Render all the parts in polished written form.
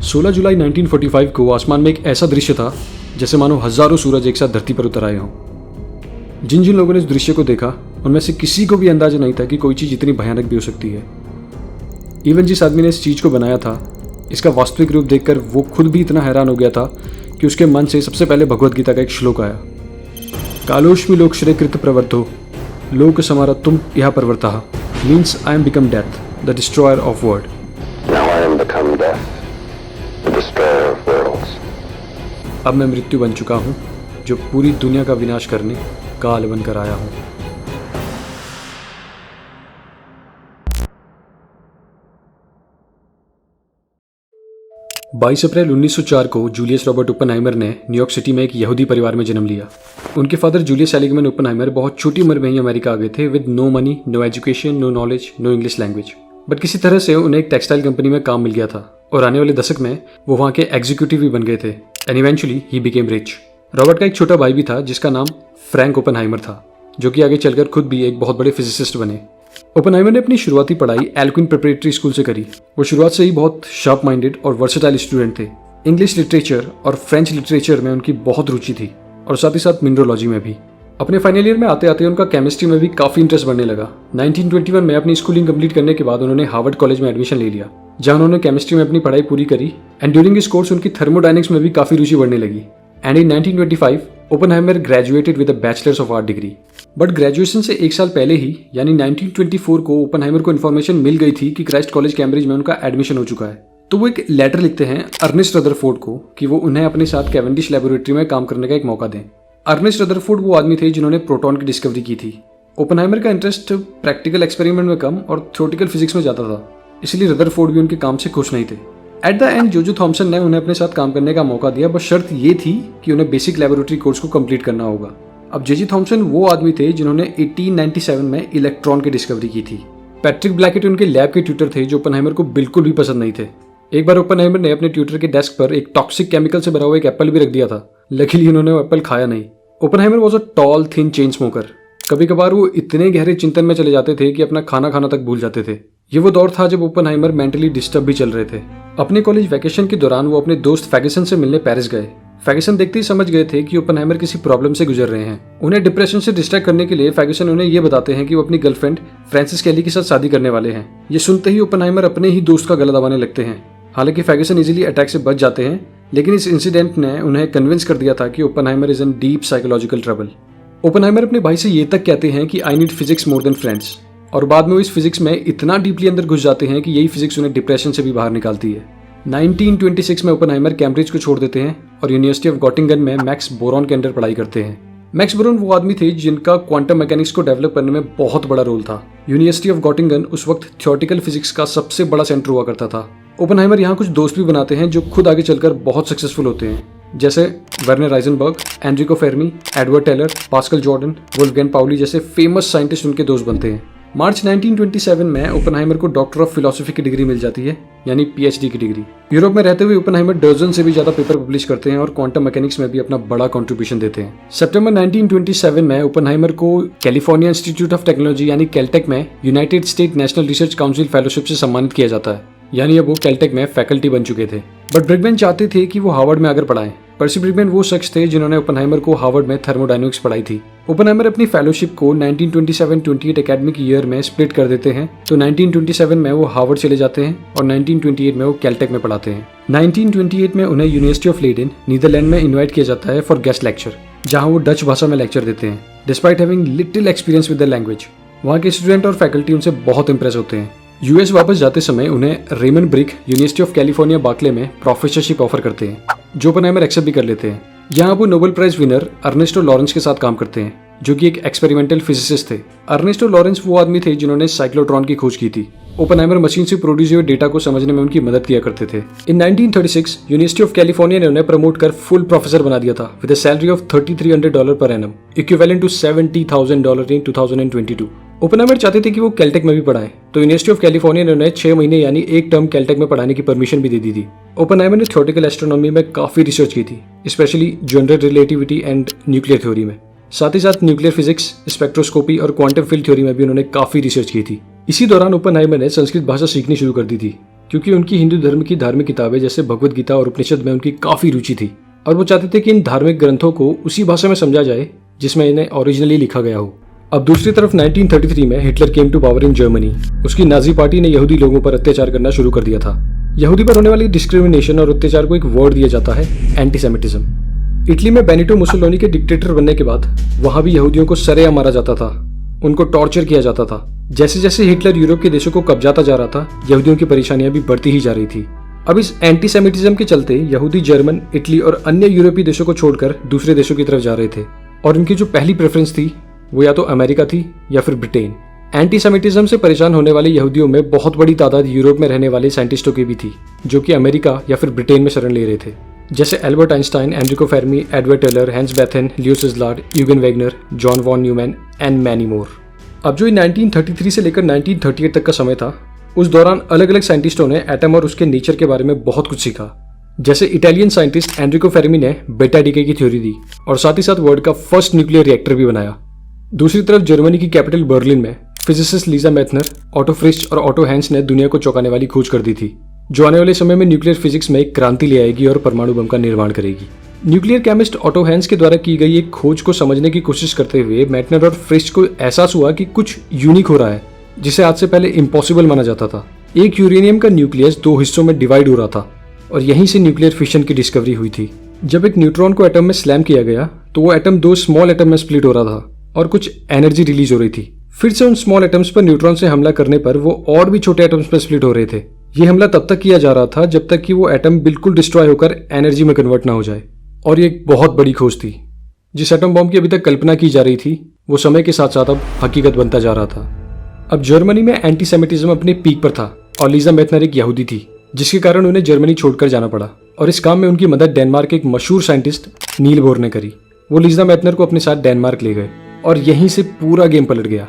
16 जुलाई 1945 को आसमान में एक ऐसा दृश्य था जैसे मानो हजारों सूरज एक साथ धरती पर उतर आए हों। जिन जिन लोगों ने इस दृश्य को देखा उनमें से किसी को भी अंदाजा नहीं था कि कोई चीज़ इतनी भयानक भी हो सकती है। इवन जिस आदमी ने इस चीज़ को बनाया था, इसका वास्तविक रूप देखकर वो खुद भी इतना हैरान हो गया था कि उसके मन से सबसे पहले भगवद गीता का एक श्लोक आया। कालोष्मी लोकश्रे कृत प्रवर्धो लोक समारा तुम यह प्रवर्तः means I am become death the destroyer of world. अब मैं मृत्यु बन चुका हूँ जो पूरी दुनिया का विनाश करने काल बनकर आया हूँ। बाईस अप्रैल 1904 को जूलियस रॉबर्ट ओपेनहाइमर ने न्यूयॉर्क सिटी में एक यहूदी परिवार में जन्म लिया। उनके फादर जूलियस सेलिगमैन ओपेनहाइमर बहुत छोटी उम्र में ही अमेरिका आ गए थे with no money, no education, no knowledge, no English language. But किसी तरह से उन्हें एक टेक्सटाइल कंपनी में काम मिल गया था और आने वाले दशक में वो वहाँ के एग्जीक्यूटिव भी बन गए थे and eventually he became rich. Robert का एक छोटा भाई भी था जिसका नाम फ्रैंक ओपेनहाइमर था, जो कि आगे चलकर खुद भी एक बहुत बड़े फिजिसिस्ट बने। ओपेनहाइमर ने अपनी शुरुआती पढ़ाई एल्क्विन प्रिपरेटरी स्कूल से करी। वो शुरुआत से ही बहुत शार्प माइंडेड और वर्सेटाइल स्टूडेंट थे। इंग्लिश लिटरेचर और फ्रेंच लिटरेचर में उनकी बहुत रुचि थी और साथ ही साथ मिनरोलॉजी में भी। अपने फाइनल ईयर में आते आते उनका केमिस्ट्री में भी काफ़ी इंटरेस्ट बढ़ने लगा। 1921 में अपनी स्कूलिंग कंप्लीट करने के बाद उन्होंने हार्वर्ड कॉलेज में एडमिशन ले लिया, जहां उन्होंने केमिस्ट्री में अपनी पढ़ाई पूरी करी एंड ड्यूरिंग इस कोर्स उनकी थर्मोडायनेमिक्स में भी काफ़ी रुचि बढ़ने लगी। And in 1925 Oppenheimer graduated with a bachelors of art degree. But graduation से एक साल पहले ही यानी 1924 को ओपेनहाइमर को इन्फॉर्मेशन मिल गई थी कि क्राइस्ट कॉलेज कैम्ब्रिज में उनका एडमिशन हो चुका है। तो वो एक लेटर लिखते हैं अर्नेस्ट रदरफोर्ड को कि वो उन्हें अपने साथ कैवेंडिश लेबोरेटरी में काम करने का एक मौका दें। अर्नेस्ट रदरफोर्ड वो आदमी थे जिन्होंने प्रोटॉन की डिस्कवरी की थी। ओपेनहाइमर का इंटरेस्ट प्रैक्टिकल एक्सपेरिमेंट में कम और थ्योरेटिकल फिजिक्स में ज़्यादा था, इसलिए रदरफोर्ड भी उनके काम से खुश नहीं थे। एट द एंड जोजो थॉमसन ने उन्हें अपने साथ काम करने का मौका दिया, बस शर्त ये थी कि उन्हें बेसिक लेबोरेटरी कोर्स को कंप्लीट करना होगा। अब जे थॉमसन वो आदमी थे जिन्होंने 1897 में इलेक्ट्रॉन की डिस्कवरी की थी। पैट्रिक ब्लैकेट उनके लैब के ट्यूटर थे जो ओपेनहाइमर को बिल्कुल भी पसंद नहीं थे। एक बार ओपेनहाइमर ने अपने ट्यूटर के डेस्क पर एक टॉक्सिक केमिकल से भरा हुआ एक एप्पल भी रख दिया था। लकीली उन्होंने वो एप्पल खाया नहीं। Oppenheimer was a tall thin chain smoker. कभी कभार वो इतने गहरे चिंतन में चले जाते थे कि अपना खाना खाना तक भूल जाते थे। ये वो दौर था जब ओपेनहाइमर मेंटली डिस्टर्ब भी चल रहे थे। अपने कॉलेज वैकेशन के दौरान वो अपने दोस्त फर्ग्यूसन से मिलने पेरिस गए। फर्ग्यूसन देखते ही समझ गए थे कि ओपेनहाइमर किसी प्रॉब्लम से गुजर रहे हैं। उन्हें डिप्रेशन से डिस्ट्रैक्ट करने के लिए फर्ग्यूसन उन्हें ये बताते हैं कि वो अपनी गर्लफ्रेंड फ्रांसिस केली के साथ शादी करने वाले हैं। ये सुनते ही ओपेनहाइमर अपने ही दोस्त का गला दबाने लगते हैं। हालांकि फर्ग्यूसन इजीली अटैक से बच जाते हैं, लेकिन इस इंसिडेंट ने उन्हें कन्विंस कर दिया था कि Oppenheimer is in deep psychological trouble. Oppenheimer अपने भाई से ये तक कहते हैं कि I need physics more than friends, और बाद में वो इस फिजिक्स में इतना डीपली अंदर घुस जाते हैं कि यही फिजिक्स उन्हें डिप्रेशन से भी बाहर निकालती है। 1926 में ओपेनहाइमर कैम्ब्रिज को छोड़ देते हैं और यूनिवर्सिटी ऑफ गॉटिंगन में मैक्स बोरॉन के अंडर पढ़ाई करते हैं। मैक्स बोरॉन वो आदमी थे जिनका क्वांटम मैकेनिक्स को डेवलप करने में बहुत बड़ा रोल था। यूनिवर्सिटी ऑफ गॉटिंगन उस वक्त थ्योरेटिकल फिजिक्स का सबसे बड़ा सेंटर हुआ करता था। ओपेनहाइमर यहाँ कुछ दोस्त भी बनाते हैं जो खुद आगे चलकर बहुत सक्सेसफुल होते हैं, जैसे Werner Heisenberg, Enrico Fermi, Edward Teller, Pascual Jordan, Wolfgang Pauli जैसे फेमस साइंटिस्ट उनके दोस्त बनते हैं। मार्च 1927 में ओपेनहाइमर को डॉक्टर ऑफ फिलोसफी की डिग्री मिल जाती है, यानी पीएचडी की डिग्री। यूरोप में रहते हुए ओपेनहाइमर दर्जन से भी ज्यादा पेपर पब्लिश करते हैं और क्वांटम मैकेनिक्स में भी अपना बड़ा कंट्रीब्यूशन देते हैं। सितंबर 1927 में ओपेनहाइमर को कैलिफोर्निया इंस्टीट्यूट ऑफ टेक्नोलॉजी यानी कैलटेक में United state national research council fellowship से सम्मानित किया जाता है, यानी अब वो कैलटेक में फैकल्टी बन चुके थे। बट ब्रिगमैन चाहते थे कि वो हार्वर्ड में आकर पढ़ाएं। पर्सी ब्रिगमैन वो शख्स थे जिन्होंने ओपेनहाइमर को हार्वर्ड में थर्मोडायनेमिक्स पढ़ाई थी। ओपेनहाइमर अपनी फेलोशिप को 1927-28 एकेडमिक ईयर में स्प्लिट कर देते हैं, तो 1927 में वो हार्वर्ड चले जाते हैं और 1928 में वो कैलटेक में पढ़ाते हैं। 1928 में उन्हें यूनिवर्सिटी ऑफ लेडेन नीदरलैंड में इन्वाइट किया जाता है फॉर गेस्ट लेक्चर, जहां वो डच भाषा में लेक्चर देते हैं। Despite having little experience with the language, वहाँ के स्टूडेंट और फैकल्टी उनसे बहुत इंप्रेस होते हैं। यूएस वापस जाते समय उन्हें Raymond Birge University of California Berkeley में प्रोफेसरशिप ऑफर करते हैं, जो ओपेनहाइमर एक्सेप्ट भी कर लेते हैं। यहाँ वो Nobel prize winner Ernesto Lawrence के साथ काम करते हैं, जो कि एक एक्सपेरिमेंटल फिजिसिस्ट थे। अर्नेस्टो लॉरेंस वो आदमी थे जिन्होंने साइक्लोट्रॉन की खोज की थी। ओपेनहाइमर मशीन से प्रोड्यूस हुए डेटा को समझने में उनकी मदद किया करते थे। इन 1936 यूनिवर्सिटी ऑफ कैलिफोर्निया ने उन्हें प्रमोट कर फुल प्रोफेसर बना दिया था with a salary of $3300 per annum, equivalent to $70,000 in 2022। Oppenheimer चाहते थे कि वो कैलटेक में भी पढ़ाएं, तो यूनिवर्सिटी ऑफ कैलिफोर्निया ने उन्हें 6 महीने यानी एक टर्म कैलटेक में पढ़ाने की परमिशन भी दे दी थी। ओपेनहाइमर ने थ्योरेटिकल एस्ट्रोनॉमी में काफी रिसर्च की थी, specially general relativity and nuclear theory में। साथ ही साथ न्यूक्लियर फिजिक्स, स्पेक्ट्रोस्कोपी और क्वांटम फील्ड थ्योरी में भी उन्होंने काफी रिसर्च की थी। इसी दौरान ओपेनहाइमर ने संस्कृत भाषा सीखनी शुरू कर दी थी। क्योंकि उनकी हिंदू धर्म की धार्मिक किताबें जैसे भगवद गीता और उपनिषद में उनकी काफ़ी रुचि थी और वो चाहते थे कि इन धार्मिक ग्रंथों को उसी भाषा में समझा जाए जिसमें इन्हें ओरिजिनली लिखा गया हो। अब दूसरी तरफ 1933 में Hitler came to power in Germany. उसकी नाजी पार्टी ने यहूदी लोगों पर अत्याचार करना शुरू कर दिया था। यहूदी पर होने वाली डिस्क्रिमिनेशन और अत्याचार को एक वर्ड दिया जाता है, एंटीसेमिटिज्म। इटली में बेनिटो मुसोलिनी के डिक्टेटर बनने के बाद वहां भी यहूदियों को सरेआम मारा जाता था, उनको टॉर्चर किया जाता था। जैसे जैसे हिटलर यूरोप के देशों को कब्जाता जा रहा था, यहूदियों की परेशानियां भी बढ़ती ही जा रही थी। अब इस एंटीसेमिटिज्म के चलते यहूदी जर्मन, इटली और अन्य यूरोपीय देशों को छोड़कर दूसरे देशों की तरफ जा रहे थे और उनकी जो पहली प्रेफरेंस थी वो या तो अमेरिका थी या फिर ब्रिटेन। एंटीसेमिटिज्म से परेशान होने वाले यहूदियों में बहुत बड़ी तादाद यूरोप में रहने वाले साइंटिस्टों की भी थी जो कि अमेरिका या फिर ब्रिटेन में शरण ले रहे थे, जैसे Albert Einstein, Enrico Fermi, Edward Teller, Hans Bethe, Leo Szilard, Eugene Wigner, John von Neumann and many more. अब जो 1933 से लेकर 1938 तक का समय था, उस दौरान अलग अलग साइंटिस्टों ने एटम और उसके नेचर के बारे में बहुत कुछ सीखा। जैसे इटालियन साइंटिस्ट एनरिको फेर्मी ने बेटा डीके की थ्योरी दी और साथ ही साथ वर्ल्ड का फर्स्ट न्यूक्लियर रिएक्टर भी बनाया। दूसरी तरफ जर्मनी की कैपिटल बर्लिन में फिजिसिस्ट लीजा मेथनर, ऑटो फ्रिश और ऑटो हैंस ने दुनिया को चौंकाने वाली खोज कर दी थी जो आने वाले समय में न्यूक्लियर फिजिक्स में एक क्रांति ले आएगी और परमाणु बम का निर्माण करेगी। न्यूक्लियर केमिस्ट ऑटो हैंस के द्वारा की गई एक खोज को समझने की कोशिश करते हुए मेटनर और फ्रिश को एहसास हुआ कि कुछ यूनिक हो रहा है जिसे आज से पहले इम्पॉसिबल माना जाता था। एक यूरेनियम का न्यूक्लियस 2 हिस्सों में डिवाइड हो रहा था और यहीं से न्यूक्लियर फिशन की डिस्कवरी हुई थी। जब एक न्यूट्रॉन को एटम में स्लैम किया गया तो वो एटम 2 स्मॉल एटम में स्प्लिट हो रहा था और कुछ एनर्जी रिलीज हो रही थी। फिर से उन स्मॉल एटम्स पर न्यूट्रॉन से हमला करने पर वो और भी छोटे एटम्स में स्प्लिट हो रहे थे। ये हमला तब तक किया जा रहा था जब तक कि वो एटम बिल्कुल डिस्ट्रॉय होकर एनर्जी में कन्वर्ट ना हो जाए। और ये एक बहुत बड़ी खोज थी। जिस एटम बॉम्ब की अभी तक कल्पना की जा रही थी वो समय के साथ साथ अब हकीकत बनता जा रहा था। अब जर्मनी में एंटीसेमिटिज्म अपने पीक पर था और लीजा मेथनर एक यहूदी थी जिसके कारण उन्हें जर्मनी छोड़कर जाना पड़ा और इस काम में उनकी मदद डेनमार्क के एक मशहूर साइंटिस्ट नील बोर ने करी। वो लीजा मेथनर को अपने साथ डेनमार्क ले गए और यहीं से पूरा गेम पलट गया।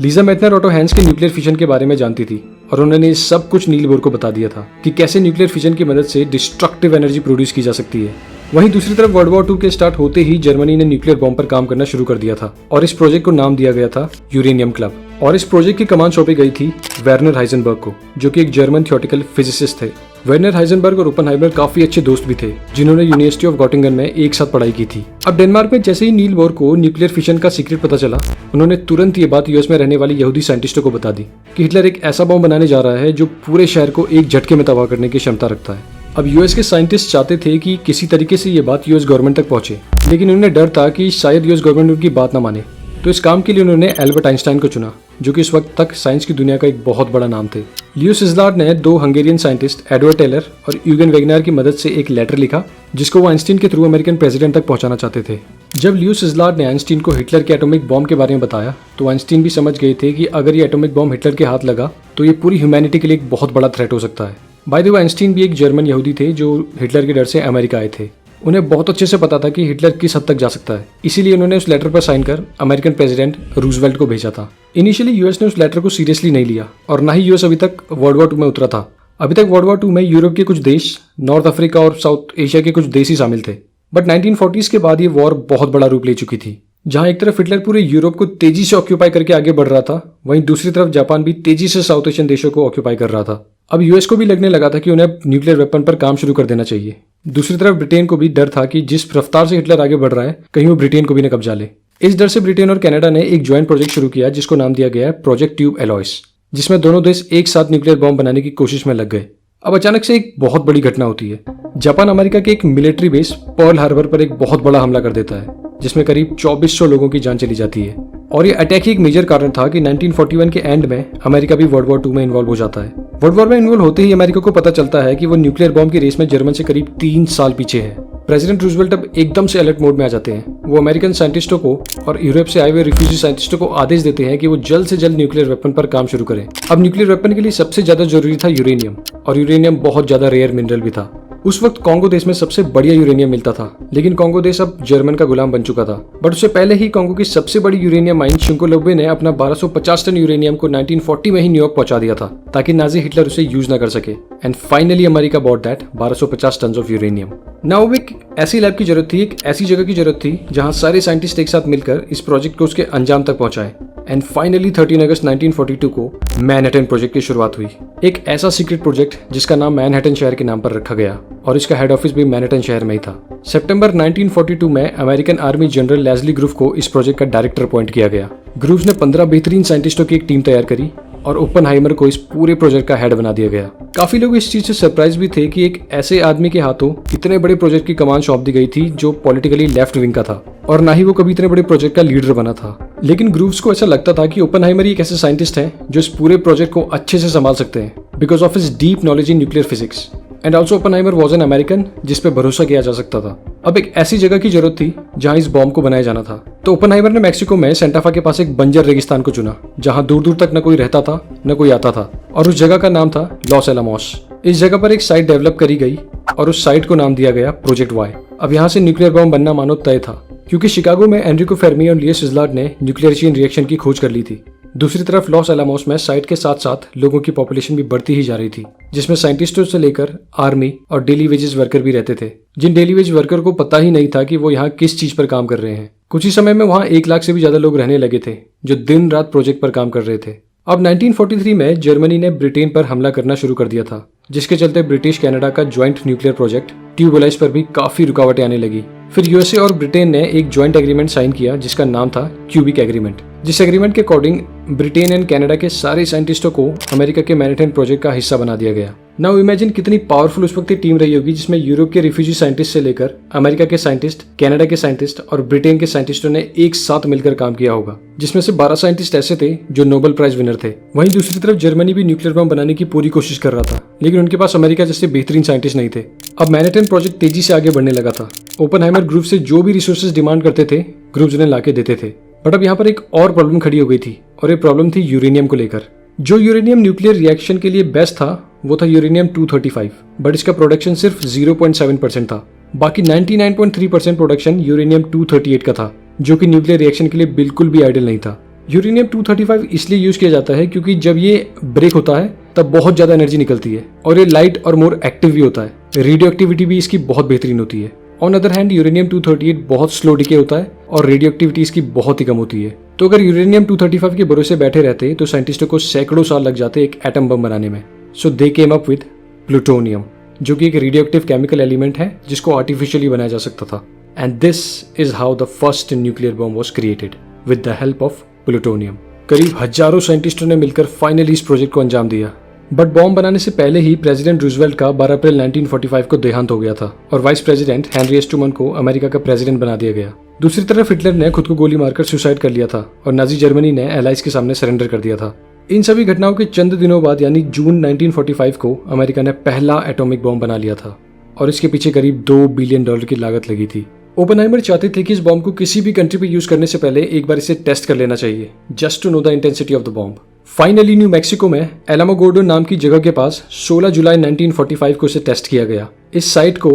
लीजा मेथनर ऑटो हैंस के न्यूक्लियर फिशन के बारे में जानती थी और उन्होंने सब कुछ नील बोर को बता दिया था कि कैसे न्यूक्लियर फिशन की मदद से डिस्ट्रक्टिव एनर्जी प्रोड्यूस की जा सकती है। वहीं दूसरी तरफ वर्ल्ड वॉर 2 के स्टार्ट होते ही जर्मनी ने न्यूक्लियर बॉम्ब पर काम करना शुरू कर दिया था और इस प्रोजेक्ट को नाम दिया गया था यूरेनियम क्लब। और इस प्रोजेक्ट की कमान सौंपी गई थी वर्नर हाइजेनबर्ग को, जो कि एक जर्मन थियोरेटिकल फिजिसिस्ट थे। वर्नर हाइजेनबर्ग और ओपेनहाइमर काफी अच्छे दोस्त भी थे जिन्होंने यूनिवर्सिटी ऑफ गॉटिंगन में एक साथ पढ़ाई की थी। अब डेनमार्क में जैसे ही नील बोर को न्यूक्लियर फिशन का सीक्रेट पता चला, उन्होंने तुरंत ये बात यूएस में रहने वाली यहूदी साइंटिस्टों को बता दी कि हिटलर एक ऐसा बॉम्ब बनाने जा रहा है जो पूरे शहर को एक झटके में तबाह करने की क्षमता रखता है। अब यूएस के साइंटिस्ट चाहते थे कि किसी तरीके से ये बात यूएस गवर्नमेंट तक पहुंचे, लेकिन उन्हें डर था कि शायद यूएस गवर्नमेंट उनकी बात ना माने। तो इस काम के लिए उन्होंने एल्बर्ट आइंस्टाइन को चुना, जो कि इस वक्त तक साइंस की दुनिया का एक बहुत बड़ा नाम थे। लियो सिजलार्ड ने 2 हंगेरियन साइंटिस्ट एडवर्ड टेलर और यूगेन वेगनर की मदद से एक लेटर लिखा जिसको वो आइंस्टीन के थ्रू अमेरिकन प्रेसिडेंट तक पहुंचाना चाहते थे। जब लियो सिजलार्ड ने आइंस्टीन को हिटलर के एटॉमिक बॉम्ब के बारे में बताया तो आइंस्टीन भी समझ गए थे कि अगर ये एटॉमिक बॉम्ब हिटलर के हाथ लगा तो ये पूरी ह्यूमैनिटी के लिए एक बहुत बड़ा थ्रेट हो सकता है। बाय द वे, आइंस्टीन भी एक जर्मन यहूदी थे जो हिटलर के डर से अमेरिका आए थे। उन्हें बहुत अच्छे से पता था कि हिटलर किस हद तक जा सकता है, इसीलिए उन्होंने उस लेटर पर साइन कर अमेरिकन प्रेसिडेंट रूजवेल्ट को भेजा था। इनिशियली यूएस ने उस लेटर को सीरियसली नहीं लिया और ना ही यूएस अभी तक वर्ल्ड वॉर 2 में उतरा था। अभी तक वर्ल्ड वॉर 2 में यूरोप के कुछ देश, नॉर्थ अफ्रीका और साउथ एशिया के कुछ देश ही शामिल थे। बट 1940s के बाद ये वॉर बहुत बड़ा रूप ले चुकी थी, जहां एक तरफ हिटलर पूरे यूरोप को तेजी से ऑक्यूपाई करके आगे बढ़ रहा था, वहीं दूसरी तरफ जापान भी तेजी से साउथ एशियन देशों को ऑक्यूपाई कर रहा था। अब यूएस को भी लगने लगा था कि उन्हें न्यूक्लियर वेपन पर काम शुरू कर देना चाहिए। दूसरी तरफ ब्रिटेन को भी डर था कि जिस रफ्तार से हिटलर आगे बढ़ रहा है, कहीं वो ब्रिटेन को भी न कब्जा ले। इस डर से ब्रिटेन और कनाडा ने एक ज्वाइंट प्रोजेक्ट शुरू किया जिसको नाम दिया गया प्रोजेक्ट ट्यूब एलॉयस, जिसमें दोनों देश एक साथ न्यूक्लियर बॉम्ब बनाने की कोशिश में लग गए। अब अचानक से एक बहुत बड़ी घटना होती है। जापान अमेरिका के एक मिलिट्री बेस पर्ल हार्बर पर एक बहुत बड़ा हमला कर देता है जिसमें करीब 2400 लोगों की जान चली जाती है। और ये अटैक ही एक मेजर कारण था कि 1941 के एंड में अमेरिका भी वर्ल्ड वॉर 2 में इन्वॉल्व हो जाता है। वर्ल्ड वॉर में इन्वॉल्व होते ही अमेरिका को पता चलता है कि वो न्यूक्लियर बॉम्ब की रेस में जर्मन से करीब 3 साल पीछे है। प्रेसिडेंट रूजवेल्ट अब एकदम से अलर्ट मोड में आ जाते हैं। वो अमेरिकन साइंटिस्टों को और यूरोप से आए हुए रिफ्यूजी साइंटिस्टों को आदेश देते हैं कि वो जल्द से जल्द न्यूक्लियर वेपन पर काम शुरू करें। अब न्यूक्लियर वेपन के लिए सबसे ज्यादा जरूरी था यूरेनियम, और यूरेनियम बहुत ज्यादा रेयर मिनरल भी था। उस वक्त कॉन्गो देश में सबसे बढ़िया यूरेनियम मिलता था, लेकिन कॉन्गो देश अब जर्मन का गुलाम बन चुका था। बट उससे पहले ही कॉन्गो की सबसे बड़ी यूरेनियम माइन शिंकोलोबे ने अपना 1250 टन यूरेनियम को 1940 में ही न्यूयॉर्क पहुंचा दिया था, ताकि नाजी हिटलर उसे यूज न कर सके। And finally America bought that 1250 ton of uranium. Now एक ऐसी लैब की जरूरत थी, एक ऐसी जगह की जरूरत थी जहां सारे साइंटिस्ट एक साथ मिलकर इस प्रोजेक्ट को उसके अंजाम तक पहुंचाएं। एंड फाइनली 13 अगस्त 1942 को मैनहट्टन प्रोजेक्ट की शुरुआत हुई। एक ऐसा सीक्रेट प्रोजेक्ट जिसका नाम मैनहट्टन शहर के नाम पर रखा गया और इसका हेड ऑफिस भी मैनहट्टन शहर में ही था। सितंबर 1942 में American army general Leslie Grove को इस प्रोजेक्ट का डायरेक्टर अपॉइंट किया गया। ग्रूव ने 15 बेहतरीन साइंटिस्टों की एक टीम तैयार करी और ओपनहाइमर को इस पूरे प्रोजेक्ट का हेड बना दिया गया। काफी लोग इस चीज से सरप्राइज भी थे कि एक ऐसे आदमी के हाथों इतने बड़े प्रोजेक्ट की कमान सौंप दी गई थी जो पॉलिटिकली लेफ्ट विंग का था, और ना ही वो कभी इतने बड़े प्रोजेक्ट का लीडर बना था। लेकिन ग्रूव्स को ऐसा लगता था कि ओपनहाइमर एक ऐसे साइंटिस्ट हैं जो इस पूरे प्रोजेक्ट को अच्छे से संभाल सकते हैं, because of his deep knowledge in nuclear physics. And also Oppenheimer was an American जिस पे भरोसा किया जा सकता था। अब एक ऐसी जगह की जरूरत थी जहां इस बॉम्ब को बनाया जाना था। तो ओपनहाइमर ने मैक्सिको में सेंटाफा के पास एक बंजर रेगिस्तान को चुना, जहां दूर दूर तक न कोई रहता था न कोई आता था, और उस जगह का नाम था लॉस एलामोस। इस जगह पर एक साइट डेवलप करी गई और उस साइट को नाम दिया गया प्रोजेक्ट वाई। अब यहाँ से न्यूक्लियर बॉम्ब बनना मानो तय था, क्योंकि शिकागो में एनरिको फेर्मी और लियो सिजलार्ड ने न्यूक्लियर चेन रिएक्शन की खोज कर ली थी। दूसरी तरफ लॉस एलामोस में साइट के साथ साथ लोगों की पॉपुलेशन भी बढ़ती ही जा रही थी, जिसमें साइंटिस्टों से लेकर आर्मी और डेली वेजेस वर्कर भी रहते थे, जिन डेली वेज वर्कर को पता ही नहीं था कि वो यहाँ किस चीज पर काम कर रहे हैं। कुछ ही समय में वहाँ 1 लाख से भी ज्यादा लोग रहने लगे थे जो दिन रात प्रोजेक्ट पर काम कर रहे थे। अब 1943 में जर्मनी ने ब्रिटेन पर हमला करना शुरू कर दिया था, जिसके चलते ब्रिटिश कनाडा का ज्वाइंट न्यूक्लियर प्रोजेक्ट ट्यूबलाइज पर भी काफी रुकावटें आने लगी। फिर यूएसए और ब्रिटेन ने एक ज्वाइंट एग्रीमेंट साइन किया जिसका नाम था क्यूबिक एग्रीमेंट, जिस एग्रीमेंट के अकॉर्डिंग ब्रिटेन एंड कनाडा के सारे साइंटिस्टों को अमेरिका के मैनहट्टन प्रोजेक्ट का हिस्सा बना दिया गया। नाउ इमेजिन कितनी पावरफुल उस वक्त की टीम रही होगी, जिसमें यूरोप के रिफ्यूजी साइंटिस्ट से लेकर अमेरिका के साइंटिस्ट, कनाडा के साइंटिस्ट और ब्रिटेन के साइंटिस्टों ने एक साथ मिलकर काम किया होगा, जिसमें से 12 साइंटिस्ट ऐसे थे जो नोबेल प्राइज विनर थे। वहीं दूसरी तरफ जर्मनी भी न्यूक्लियर बम बनाने की पूरी कोशिश कर रहा था, लेकिन उनके पास अमेरिका जैसे बेहतरीन साइंटिस्ट नहीं थे। अब मैनहट्टन प्रोजेक्ट तेजी से आगे बढ़ने लगा था। ओपनहाइमर ग्रुप से जो भी रिसोर्सेज डिमांड करते थे, ग्रुप्स उन्हें लाके देते थे। बट अब यहाँ पर एक और प्रॉब्लम खड़ी हो गई थी, और ये प्रॉब्लम थी यूरेनियम को लेकर। जो यूरेनियम न्यूक्लियर रिएक्शन के लिए बेस्ट था वो था यूरेनियम 235, बट इसका प्रोडक्शन सिर्फ 0.7% था। बाकी 99.3% प्रोडक्शन यूरेनियम 238 का था, जो कि न्यूक्लियर रिएक्शन के लिए बिल्कुल भी आइडियल नहीं था। यूरेनियम 235 इसलिए यूज किया जाता है क्योंकि जब ये ब्रेक होता है तब बहुत ज्यादा एनर्जी निकलती है, और ये लाइट और मोर एक्टिव भी होता है। रेडियो एक्टिविटी भी इसकी बहुत बेहतरीन होती है। ऑन अदर हैंड यूरेनियम 238 बहुत स्लो डिके होता है और रेडियो एक्टिविटी इसकी बहुत ही कम होती है। तो अगर यूरेनियम 235 के भरोसे बैठे रहते तो साइंटिस्टों को सैकड़ों साल लग जाते एक एटम बम बनाने में। सो दे केम अप विद प्लूटोनियम, जो कि एक रेडियो एक्टिव केमिकल एलिमेंट है जिसको आर्टिफिशियली बनाया जा सकता था। And this is how the first nuclear bomb was created with the help of plutonium. करीब हजारों साइंटिस्टों ने मिलकर फाइनली इस प्रोजेक्ट को अंजाम दिया। बट बॉम्ब बनाने से पहले ही प्रेसिडेंट रूजवेल्ट का 12 अप्रैल 1945 को देहांत हो गया था, और vice president Henry S Truman को अमेरिका का प्रेसिडेंट बना दिया गया। दूसरी तरफ हिटलर ने खुद को गोली मारकर सुसाइड कर लिया था, और नाजी जर्मनी ने एलाइज के सामने सरेंडर कर दिया था। इन सभी घटनाओं के चंद दिनों बाद यानी जून 1945 को अमेरिका ने पहला एटॉमिक बॉम्ब बना लिया था, और इसके पीछे करीब $2 बिलियन की लागत लगी थी। ओपनहाइमर चाहते थे कि इस बॉम्ब को किसी भी कंट्री पे यूज करने से पहले एक बार इसे टेस्ट कर लेना चाहिए, just to know the intensity of the bomb. Finally New Mexico में एलामोगोर्डो नाम की जगह के पास 16 जुलाई 1945 को इसे टेस्ट किया गया। इस साइट को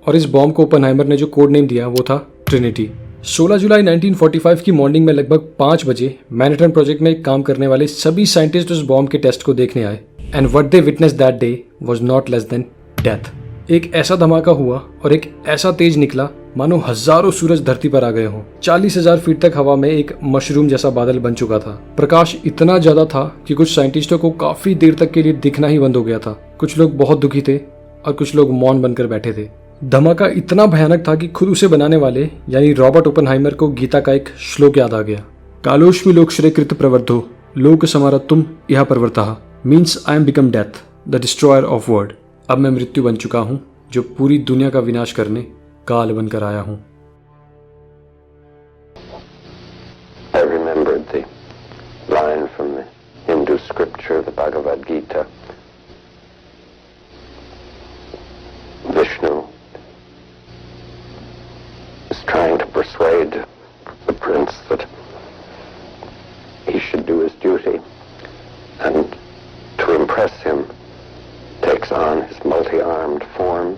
और इस बॉम्ब को ओपनहाइमर ने जो कोड नेम दिया वो था ट्रिनिटी। 16 जुलाई 1945 की मॉर्निंग में लगभग 5 बजे मैनहट्टन प्रोजेक्ट में काम करने वाले सभी साइंटिस्ट उस बॉम्ब के टेस्ट को देखने आए, and what they witness that day was not less than death. एक ऐसा धमाका हुआ और एक ऐसा तेज निकला मानो हजारों सूरज धरती पर आ गए हों। 40,000 फीट तक हवा में एक मशरूम जैसा बादल बन चुका था। प्रकाश इतना ज्यादा था कि कुछ साइंटिस्टों को काफी देर तक के लिए दिखना ही बंद हो गया था। कुछ लोग बहुत दुखी थे और कुछ लोग मौन बनकर बैठे थे। धमाका इतना भयानक था कि खुद उसे बनाने वाले यानी रॉबर्ट ओपनहाइमर को गीता का एक श्लोक याद आ गया। कालोश्मी लोकश्रे कृत प्रवर्धो लोक समारत्तुम यह प्रवर्तः means I am become death the destroyer of world. अब मैं मृत्यु बन चुका हूँ जो पूरी दुनिया का विनाश करने काल बनकर आया हूँ। I remembered the line from the Hindu scripture, the Bhagavad Gita. Vishnu is trying to persuade the prince that he should do his duty, and to impress him takes on his multi-armed form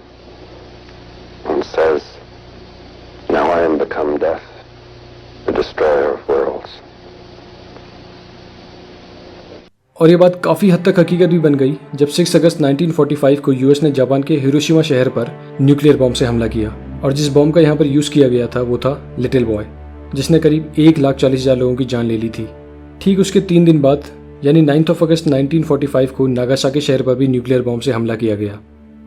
और ये बात काफ़ी हद तक हकीकत भी बन गई जब 6 अगस्त 1945 को यूएस ने जापान के हिरोशिमा शहर पर न्यूक्लियर बॉम्ब से हमला किया। और जिस बॉम्ब का यहाँ पर यूज़ किया गया था वो था लिटिल बॉय, जिसने करीब 1,40,000 लोगों की जान ले ली थी। ठीक उसके 3 दिन बाद यानी 9 अगस्त 1945 को नागासाकी शहर पर भी न्यूक्लियर बॉम्ब से हमला किया गया।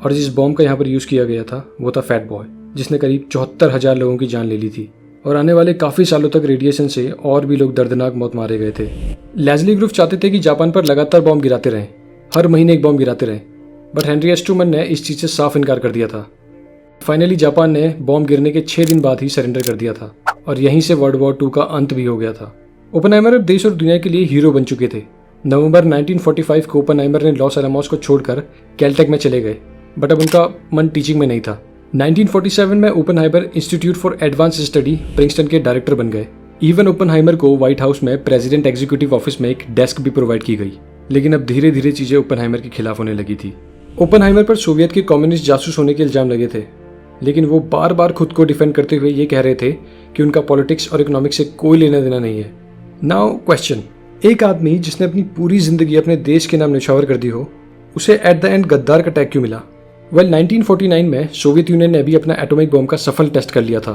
और जिस बॉम्ब का यहाँ पर यूज़ किया गया था वो था फैट बॉय, जिसने करीब 74,000 लोगों की जान ले ली थी। और आने वाले काफ़ी सालों तक रेडिएशन से और भी लोग दर्दनाक मौत मारे गए थे। लेस्ली ग्रुफ चाहते थे कि जापान पर लगातार बॉम्ब गिराते रहें, हर महीने एक बॉम्ब गिराते रहें, बट हेनरी एस ट्रूमन ने इस चीज़ से साफ इनकार कर दिया था। फाइनली जापान ने बॉम्ब गिरने के 6 दिन बाद ही सरेंडर कर दिया था और यहीं से वर्ल्ड वॉर 2 का अंत भी हो गया था। ओपेनहाइमर अब देश और दुनिया के लिए हीरो बन चुके थे। नवंबर 1945 को ओपेनहाइमर ने लॉस एलामोस को छोड़कर कैलटेक में चले गए, बट अब उनका मन टीचिंग में नहीं था। 1947 में Oppenheimer institute for advance study Princeton के डायरेक्टर बन गए। इवन ओपेनहाइमर को व्हाइट हाउस में प्रेसिडेंट एग्जीक्यूटिव ऑफिस में एक डेस्क भी प्रोवाइड की गई। लेकिन अब धीरे धीरे चीजें ओपेनहाइमर के खिलाफ होने लगी थी। ओपेनहाइमर पर सोवियत के कम्युनिस्ट जासूस होने के इल्जाम लगे थे, लेकिन वो बार बार खुद को डिफेंड करते हुए ये कह रहे थे कि उनका पॉलिटिक्स और इकोनॉमिक्स से कोई लेना देना नहीं है। नाउ क्वेश्चन, एक आदमी जिसने अपनी पूरी जिंदगी अपने देश के नाम निछावर कर दी हो, उसे एट द एंड गद्दार का टैग क्यों मिला? 1949 में सोवियत यूनियन ने भी अपना एटॉमिक बॉम्ब का सफल टेस्ट कर लिया था।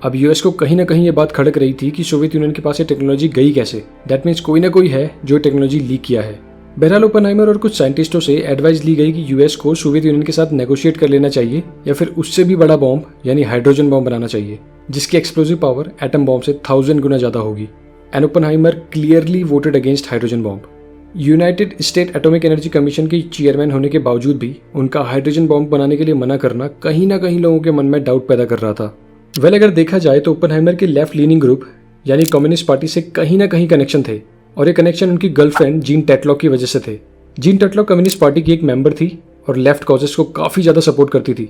अब यूएस को कहीं ना कहीं ये बात खड़क रही थी कि सोवियत यूनियन के पास ये टेक्नोलॉजी गई कैसे। दैट मीन्स कोई ना कोई है जो टेक्नोलॉजी लीक किया है। बहरहाल ओपेनहाइमर और कुछ साइंटिस्टों से एडवाइस ली गई कि यूएस को सोवियत यूनियन के साथ नेगोशिएट कर लेना चाहिए या फिर उससे भी बड़ा बॉम्ब यानी हाइड्रोजन बॉम्ब बनाना चाहिए, जिसकी एक्सप्लोजिव पावर एटम बॉम्ब से 1000 गुना ज्यादा होगी। And Oppenheimer clearly voted against hydrogen bomb. United state atomic energy commission के चेयरमैन होने के बावजूद भी उनका हाइड्रोजन बॉम्ब बनाने के लिए मना करना कहीं ना कहीं लोगों के मन में डाउट पैदा कर रहा था। अगर देखा जाए तो ओपेनहाइमर के लेफ्ट लीनिंग ग्रुप यानी कम्युनिस्ट पार्टी से कहीं ना कहीं कनेक्शन थे, और ये कनेक्शन उनकी गर्लफ्रेंड जीन टेटलॉक की वजह से थे। जीन टेटलॉक कम्युनिस्ट पार्टी की एक मेंबर थी और लेफ्ट कॉजेस को काफी ज्यादा सपोर्ट करती थी।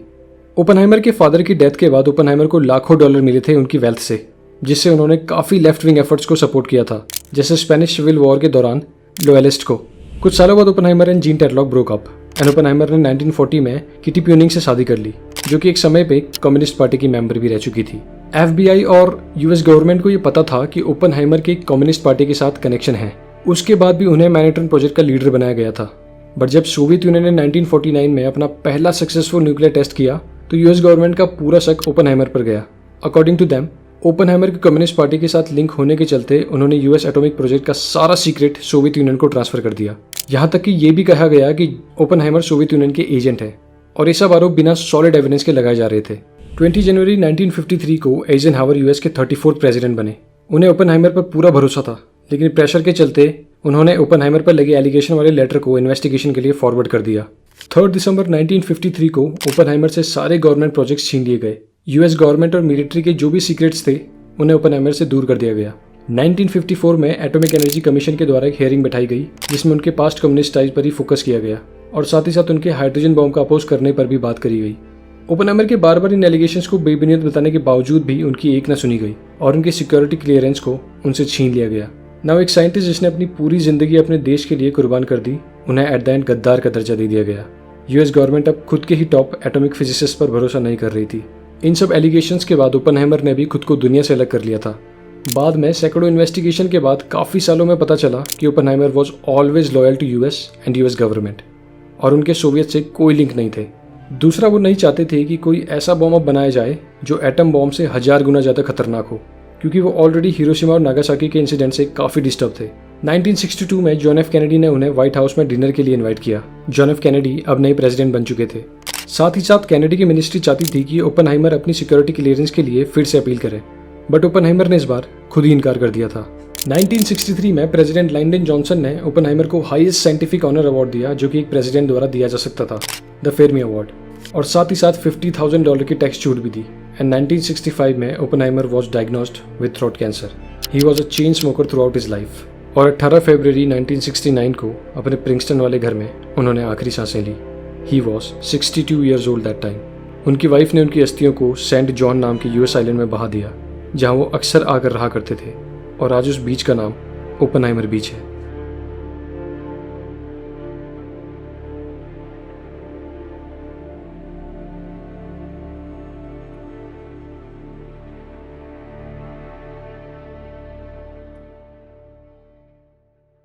ओपेनहाइमर के फादर की डेथ के बाद ओपेनहाइमर को लाखों डॉलर मिले थे उनकी वेल्थ से, जिससे उन्होंने काफी लेफ्ट विंग एफर्ट्स को सपोर्ट किया था, जैसे स्पेनिश सिविल वॉर के दौरान लोयलिस्ट को। कुछ सालों बाद Oppenheimer and Jean Tatlock broke up and Oppenheimer ने 1940 में किटी प्यूनिंग से शादी कर ली, जो कि एक समय पे कम्युनिस्ट पार्टी की मेंबर भी रह चुकी थी। FBI और यूएस गवर्नमेंट को ये पता था कि ओपेनहाइमर के कम्युनिस्ट पार्टी के साथ कनेक्शन है। उसके बाद भी उन्हें मैनहट्टन प्रोजेक्ट का लीडर बनाया गया था। बट जब सोवियत यूनियन ने 1949 में अपना पहला सक्सेसफुल न्यूक्लियर टेस्ट किया तो यूएस गवर्नमेंट का पूरा शक ओपेनहाइमर पर गया। अकॉर्डिंग टू देम, ओपेनहाइमर के कम्युनिस्ट पार्टी के साथ लिंक होने के चलते उन्होंने यूएस एटॉमिक प्रोजेक्ट का सारा सीक्रेट सोवियत यूनियन को ट्रांसफर कर दिया। यहाँ तक कि ये भी कहा गया कि ओपेनहाइमर सोवियत यूनियन के एजेंट है, और ये सब आरोप बिना सॉलिड एविडेंस के लगाए जा रहे थे। 20 जनवरी 1953 को एइजनहावर यूएस के 34th प्रेसिडेंट बने। उन्हें ओपेनहाइमर पर पूरा भरोसा था, लेकिन प्रेशर के चलते उन्होंने ओपेनहाइमर पर लगे एलिगेशन वाले लेटर को इन्वेस्टिगेशन के लिए फॉरवर्ड कर दिया। 3 दिसंबर 1953 को ओपेनहाइमर से सारे गवर्नमेंट प्रोजेक्ट्स छीन लिए गए। यूएस गवर्नमेंट और मिलिट्री के जो भी सीक्रेट्स थे उन्हें ओपेनहाइमर से दूर कर दिया गया। 1954 में एटॉमिक एनर्जी कमीशन के द्वारा एक हियरिंग बैठाई गई, जिसमें उनके पास्ट कम्युनिस्ट टाइज पर ही फोकस किया गया और साथ ही साथ उनके हाइड्रोजन बॉम्ब का अपोज करने पर भी बात करी गई। ओपेनहाइमर के बार बार इन एलिगेशंस को बेबुनियाद बताने के बावजूद भी उनकी एक न सुनी गई और उनकी सिक्योरिटी क्लियरेंस को उनसे छीन लिया गया। नाउ एक साइंटिस्ट जिसने अपनी पूरी जिंदगी अपने देश के लिए कुर्बान कर दी, उन्हें एट द एंड गद्दार का दर्जा दे दिया गया। यूएस गवर्नमेंट अब खुद के ही टॉप एटॉमिक फिजिसिस्ट पर भरोसा नहीं कर रही थी। इन सब एलिगेशंस के बाद ओपेनहाइमर ने भी खुद को दुनिया से अलग कर लिया था। बाद में सैकड़ों इन्वेस्टिगेशन के बाद काफी सालों में पता चला कि Oppenheimer was always loyal to US and US government, और उनके सोवियत से कोई लिंक नहीं थे। दूसरा, वो नहीं चाहते थे कि कोई ऐसा बॉम्ब बनाया जाए जो एटम बॉम्ब से 1000 गुना ज्यादा खतरनाक हो, क्योंकि वो ऑलरेडी हिरोशिमा और नागासाकी के इंसिडेंट से काफी डिस्टर्ब थे। 1962 में जॉन एफ कैनेडी ने उन्हें व्हाइट हाउस में डिनर के लिए इनवाइट किया। जॉन एफ कैनेडी अब नए प्रेसिडेंट बन चुके थे। साथ ही साथ कैनेडी की मिनिस्ट्री चाहती थी कि ओपेनहाइमर अपनी सिक्योरिटी क्लियरेंस के लिए फिर से अपील करे, बट ओपेनहाइमर ने इस बार खुद ही इनकार कर दिया था। 1963 में प्रेसिडेंट लाइंडन जॉनसन ने ओपेनहाइमर को हाईएस्ट साइंटिफिक ऑनर अवार्ड दिया, जो कि एक प्रेसिडेंट द्वारा दिया जा सकता था, द फेरमी अवार्ड, और साथ ही साथ $50,000 की टैक्स छूट भी दी। एंड 1965 में Oppenheimer was diagnosed with throat cancer. He was a chain smoker through out his life, और 18 फरवरी 1969 को अपने प्रिंसटन वाले घर में उन्होंने आखिरी सांसें ली। He was 62 years old that time. उनकी वाइफ ने उनकी अस्थियों को सेंट जॉन नाम के यूएस आइलैंड में बहा दिया, जहाँ वो अक्सर आकर रहा करते थे, और आज उस बीच का नाम ओपेनहाइमर बीच है।